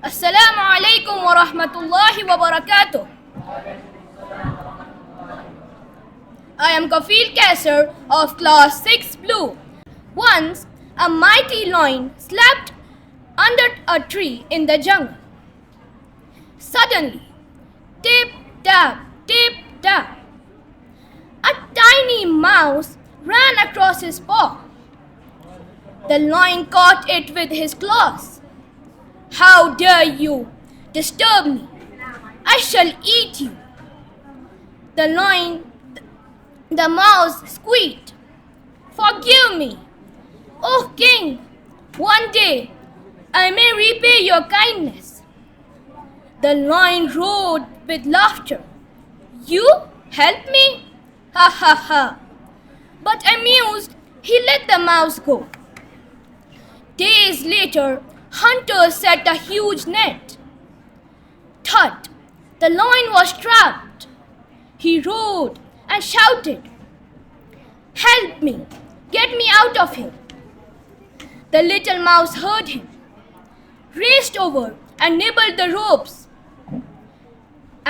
Assalamu alaikum wa rahmatullahi wa barakatuh. I am Kafil Kaisar of class 6 Blue. Once, a mighty lion slept under a tree in the jungle. Suddenly, tip tap, a tiny mouse ran across his paw. The lion caught it with his claws. "How dare you disturb me? I shall eat you." The mouse squeaked, "Forgive me, O king. One day I may repay your kindness." The lion roared with laughter. "You help me? Ha ha ha." But amused, he let the mouse go. Days later, hunters set a huge net. Thud! The lion was trapped. He roared and shouted, "Help me! Get me out of here!" The little mouse heard him, raced over and nibbled the ropes.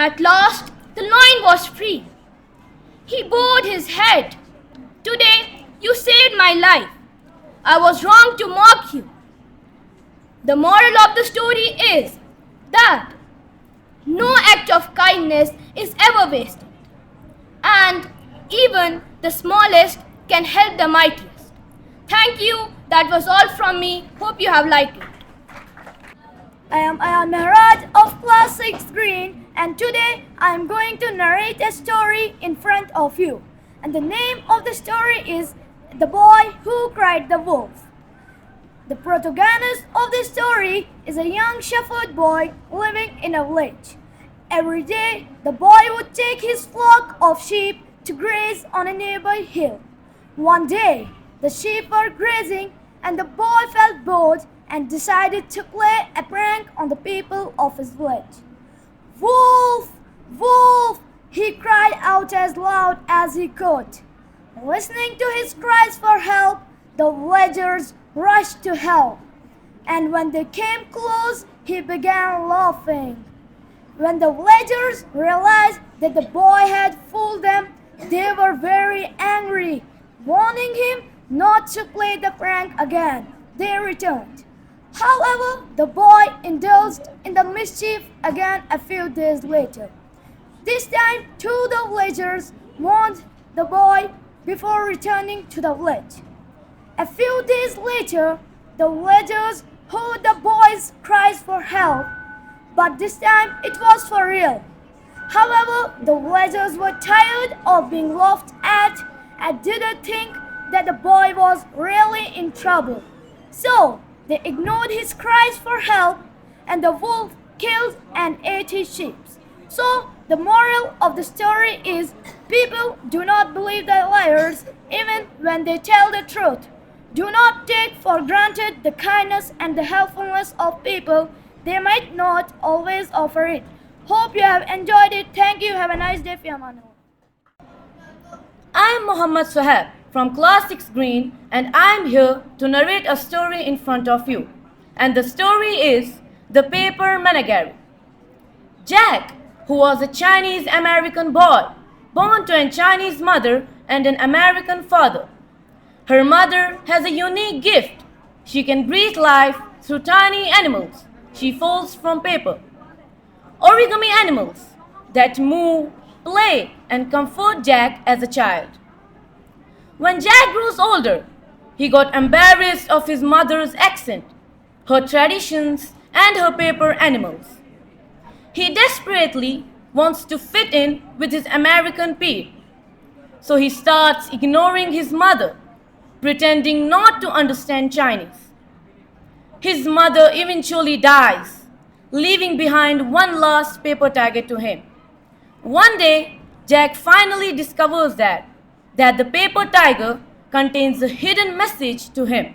At last, the lion was free. He bowed his head. "Today, you saved my life. I was wrong to mock you." The moral of the story is that no act of kindness is ever wasted, and even the smallest can help the mightiest. Thank you. That was all from me. Hope you have liked it. I am Ayan Mehraj of class 6 Green, and today I am going to narrate a story in front of you. And the name of the story is The Boy Who Cried the Wolf. The protagonist of this story is a young shepherd boy living in a village. Every day, the boy would take his flock of sheep to graze on a nearby hill. One day, the sheep were grazing and the boy felt bored and decided to play a prank on the people of his village. "Wolf! Wolf!" he cried out as loud as he could. Listening to his cries for help, the villagers rushed to help. And when they came close, he began laughing. When the villagers realized that the boy had fooled them, they were very angry. Warning him not to play the prank again, they returned. However, the boy indulged in the mischief again a few days later. This time, two of the villagers warned the boy before returning to the village. A few days later, the villagers heard the boy's cries for help, but this time it was for real. However, the villagers were tired of being laughed at and didn't think that the boy was really in trouble. So, they ignored his cries for help, and the wolf killed and ate his sheep. So, the moral of the story is people do not believe the liars even when they tell the truth. Do not take for granted the kindness and the helpfulness of people. They might not always offer it. Hope you have enjoyed it. Thank you. Have a nice day. Fi aman Allah. I am Muhammad Suhaib from class 6 Green, and I am here to narrate a story in front of you. And the story is The Paper Menagari. Jack, who was a Chinese American boy, born to a Chinese mother and an American father. Her mother has a unique gift. She can breathe life through tiny animals she folds from paper. Origami animals that move, play, and comfort Jack as a child. When Jack grows older, he got embarrassed of his mother's accent, her traditions, and her paper animals. He desperately wants to fit in with his American peer. So he starts ignoring his mother, pretending not to understand Chinese. His mother eventually dies, leaving behind one last paper tiger to him. One day, Jack finally discovers that the paper tiger contains a hidden message to him.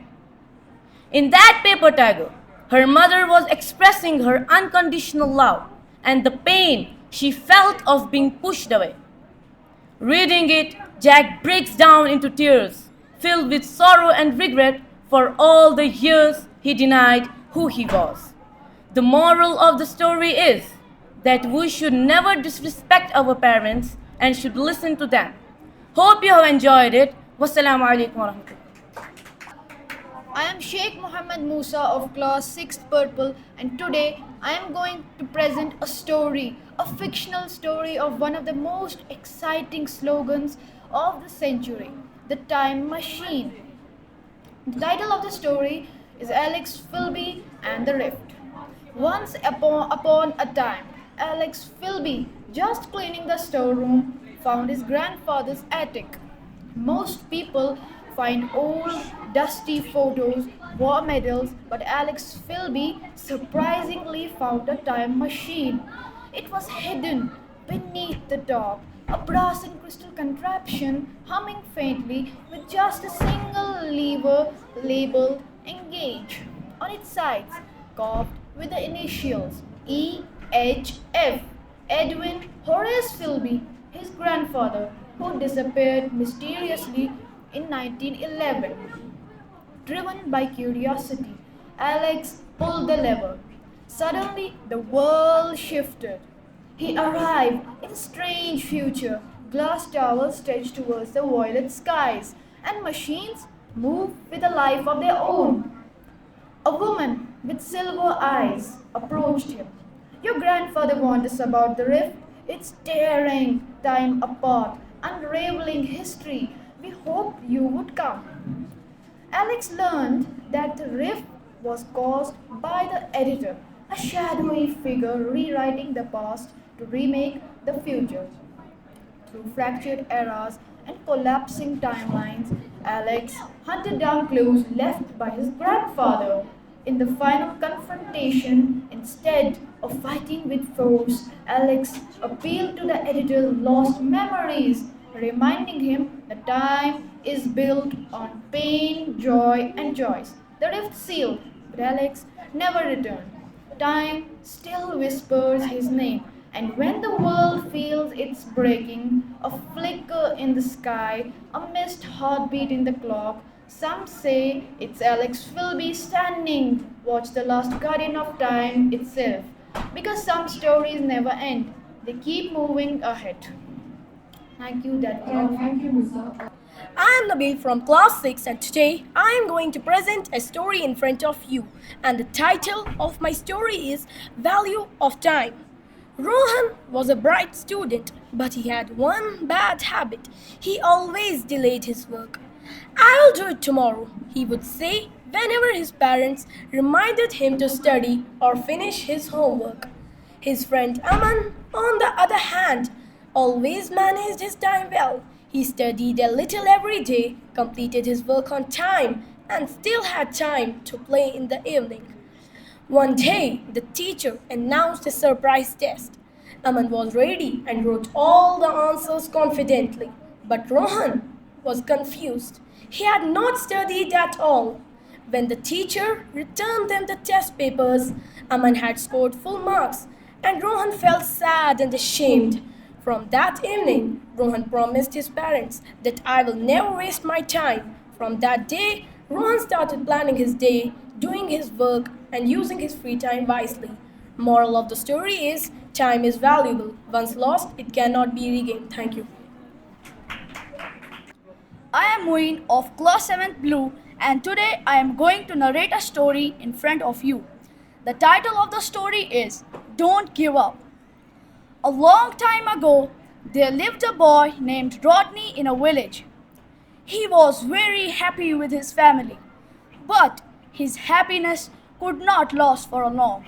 In that paper tiger, her mother was expressing her unconditional love and the pain she felt of being pushed away. Reading it, Jack breaks down into tears, filled with sorrow and regret for all the years he denied who he was. The moral of the story is that we should never disrespect our parents and should listen to them. Hope you have enjoyed it. Wassalamu alaikum warahmatullahi. I am Sheikh Muhammad Musa of class 6th Purple, and today I am going to present a story, a fictional story of one of the most exciting slogans of the century, the time machine. The title of the story is Alex Philby and the Rift. Once upon a time, Alex Philby, just cleaning the storeroom, found his grandfather's attic. Most people find old, dusty photos, war medals, but Alex Philby surprisingly found a time machine. It was hidden beneath the top, a brass and crystal contraption humming faintly with just a single lever labeled Engage on its sides, carved with the initials EHF. Edwin Horace Philby, his grandfather, who disappeared mysteriously in 1911. Driven by curiosity, Alex pulled the lever. Suddenly, the world shifted. He arrived in a strange future. Glass towers stretched towards the violet skies, and machines moved with a life of their own. A woman with silver eyes approached him. Your grandfather warned us about the rift. It's tearing time apart, unraveling history. We hoped you would come. Alex learned that the rift was caused by the editor, a shadowy figure rewriting the past to remake the future. Through fractured eras and collapsing timelines, Alex hunted down clues left by his grandfather. In the final confrontation, instead of fighting with force, Alex appealed to the editor's lost memories, reminding him that time is built on pain, joy, and choice. The rift sealed, but Alex never returned. Time still whispers his name, and when the world feels it's breaking, a flicker in the sky, a missed heartbeat in the clock, some say it's Alex Philby standing. Watch the last guardian of time itself. Because some stories never end, they keep moving ahead. Thank you, that was all. Thank you, Musa. I am Nabil from class 6 and today I am going to present a story in front of you, and the title of my story is Value of Time. Rohan was a bright student, but he had one bad habit. He always delayed his work. I will do it tomorrow, he would say whenever his parents reminded him to study or finish his homework. His friend Aman, on the other hand, always managed his time well. He studied a little every day, completed his work on time, and still had time to play in the evening. One day, the teacher announced a surprise test. Aman was ready and wrote all the answers confidently, but Rohan was confused. He had not studied at all. When the teacher returned them the test papers, Aman had scored full marks, and Rohan felt sad and ashamed. From that evening, Rohan promised his parents that I will never waste my time. From that day, Rohan started planning his day, doing his work, and using his free time wisely. Moral of the story is time is valuable. Once lost, it cannot be regained. Thank you. I am Muin of class 7th Blue, and today I am going to narrate a story in front of you. The title of the story is Don't Give Up. A long time ago, there lived a boy named Rodney in a village. He was very happy with his family, but his happiness could not last for long.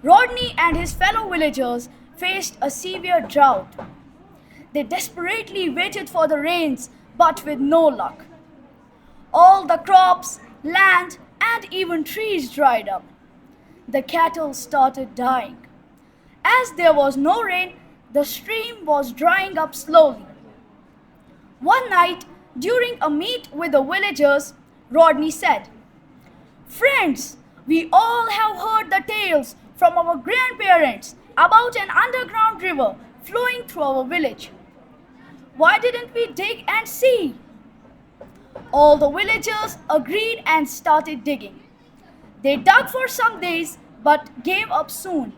Rodney and his fellow villagers faced a severe drought. They desperately waited for the rains, but with no luck. All the crops, land, and even trees dried up. The cattle started dying. As there was no rain, the stream was drying up slowly. One night, during a meet with the villagers, Rodney said, "Friends, we all have heard the tales from our grandparents about an underground river flowing through our village. Why didn't we dig and see?" All the villagers agreed and started digging. They dug for some days, but gave up soon.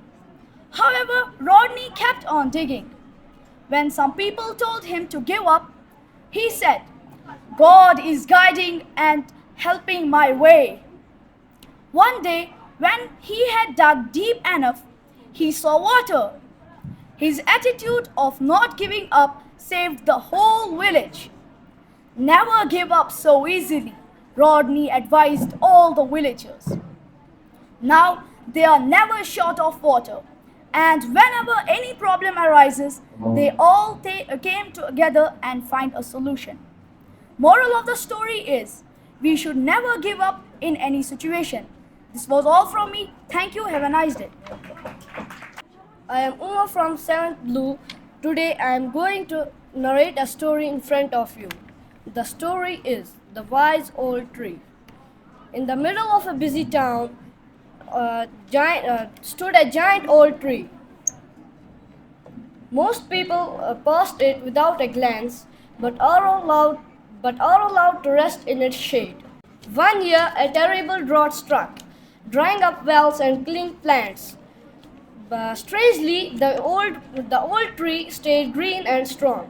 However, Rodney kept on digging. When some people told him to give up, he said, "God is guiding and helping my way." One day, when he had dug deep enough, he saw water. His attitude of not giving up saved the whole village. Never give up so easily, Rodney advised all the villagers. Now they are never short of water, and whenever any problem arises, they all came together and find a solution. Moral of the story is, we should never give up in any situation. This was all from me. Thank you. Have a nice day. I am Uma from 7th Blue. Today I am going to narrate a story in front of you. The story is The Wise Old Tree. In the middle of a busy town stood a giant old tree. Most people passed it without a glance, but are allowed to rest in its shade. One year a terrible drought struck, drying up wells and killing plants. But strangely, the old tree stayed green and strong.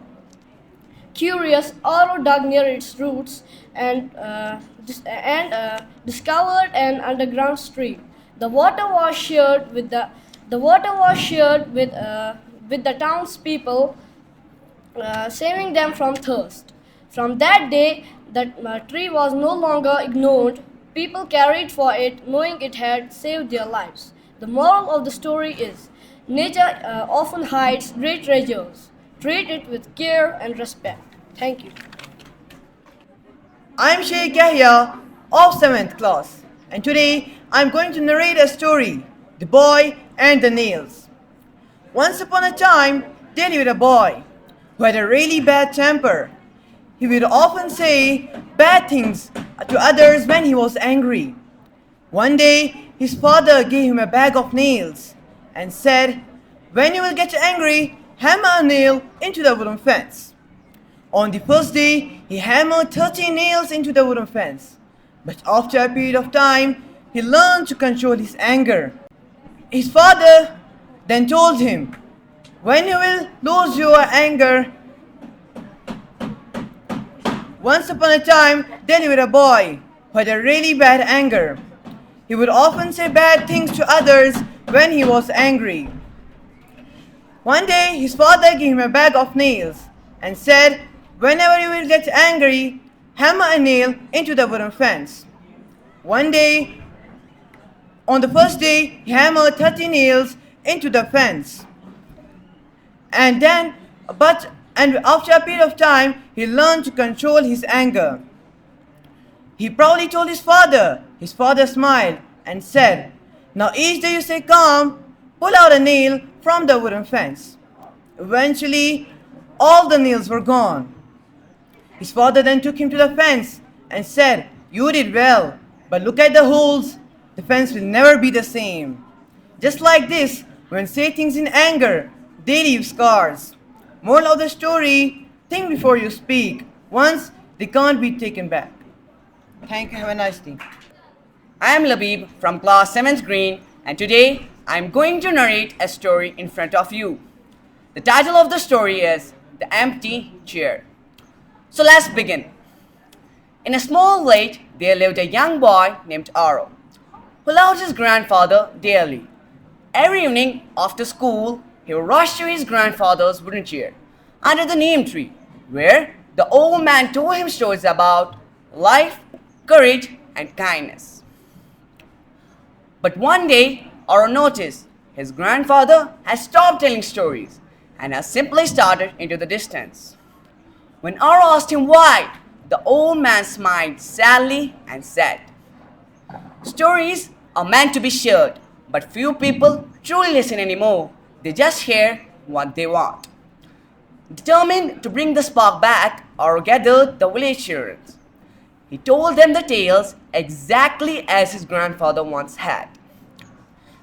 Curious, Aro dug near its roots and discovered an underground stream. The water was shared with the townspeople, saving them from thirst. From that day, the tree was no longer ignored. People cared for it, knowing it had saved their lives. The moral of the story is, nature often hides great treasures. Treat it with care and respect. Thank you. I'm Sheikh Yahya of 7th class, and today I'm going to narrate a story, The Boy and the Nails. Once upon a time, there lived a boy who had a really bad temper. He would often say bad things to others when he was angry. One day, his father gave him a bag of nails and said, "When you will get angry, hammer a nail into the wooden fence." On the first day, he hammered 30 nails into the wooden fence. But after a period of time, he learned to control his anger. His father then told him, "When you will lose your anger..." Once upon a time, there lived a boy who had a really bad anger. He would often say bad things to others when he was angry. One day, his father gave him a bag of nails and said, "Whenever you will get angry, hammer a nail into the wooden fence." One day, on the first day, he hammered 30 nails into the fence. And after a period of time, he learned to control his anger. He proudly told his father. His father smiled and said, "Now each day you stay calm, pull out a nail from the wooden fence." Eventually, all the nails were gone. His father then took him to the fence and said, "You did well, but look at the holes. The fence will never be the same." Just like this, when we say things in anger, they leave scars. Moral of the story, think before you speak. Once, they can't be taken back. Thank you. Have a nice day. I am Labib from class 7th Green, and today I am going to narrate a story in front of you. The title of the story is The Empty Chair. So let's begin. In a small village, there lived a young boy named Aro, who loved his grandfather dearly. Every evening after school, he would rush to his grandfather's wooden chair under the neem tree, where the old man told him stories about life, courage, and kindness. But one day, Aro noticed his grandfather had stopped telling stories and has simply started into the distance. When Aro asked him why, the old man smiled sadly and said, "Stories are meant to be shared, but few people truly listen anymore. They just hear what they want." Determined to bring the spark back, Aro gathered the village children. He told them the tales exactly as his grandfather once had,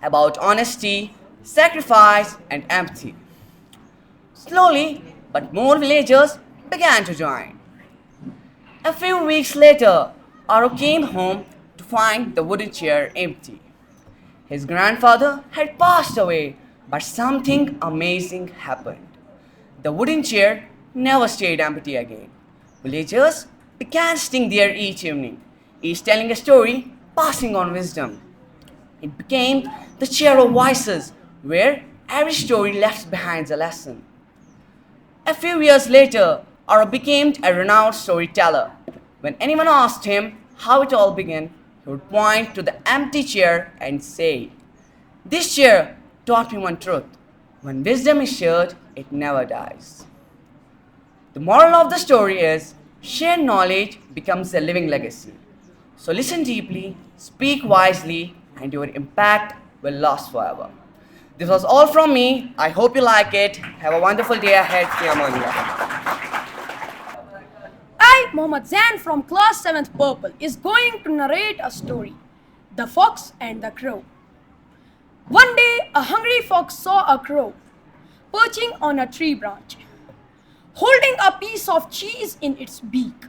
about honesty, sacrifice, and empathy. Slowly, but more villagers began to join. A few weeks later, Aro came home to find the wooden chair empty. His grandfather had passed away, but something amazing happened. The wooden chair never stayed empty again. Villagers began sitting there each evening, each telling a story, passing on wisdom. It became the chair of voices, where every story left behind a lesson. A few years later, Aro became a renowned storyteller. When anyone asked him how it all began, he would point to the empty chair and say, "This chair taught me one truth. When wisdom is shared, it never dies." The moral of the story is shared knowledge becomes a living legacy. So listen deeply, speak wisely, and your impact will last forever. This was all from me. I hope you like it. Have a wonderful day ahead. Fi Aman Allah. I, Mohammad Zain from class 7th Purple, is going to narrate a story, The Fox and the Crow. One day, a hungry fox saw a crow perching on a tree branch, holding a piece of cheese in its beak.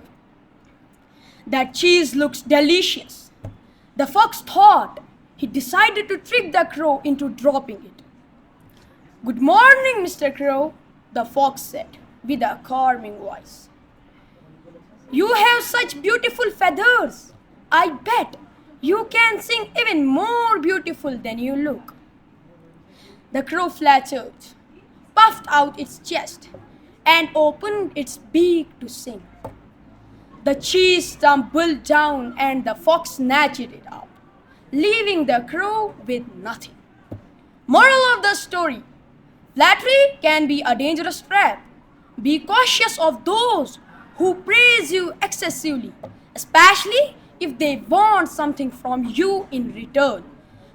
That cheese looks delicious. The fox thought. He decided to trick the crow into dropping it. "Good morning, Mr. Crow," the fox said with a calming voice. "You have such beautiful feathers. I bet you can sing even more beautiful than you look." The crow flattered, puffed out its chest, and opened its beak to sing. The cheese tumbled down and the fox snatched it up, leaving the crow with nothing. Moral of the story: flattery can be a dangerous trap. Be cautious of those who praise you excessively, especially if they want something from you in return.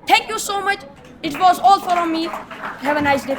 Thank you so much. It was all from me. Have a nice day.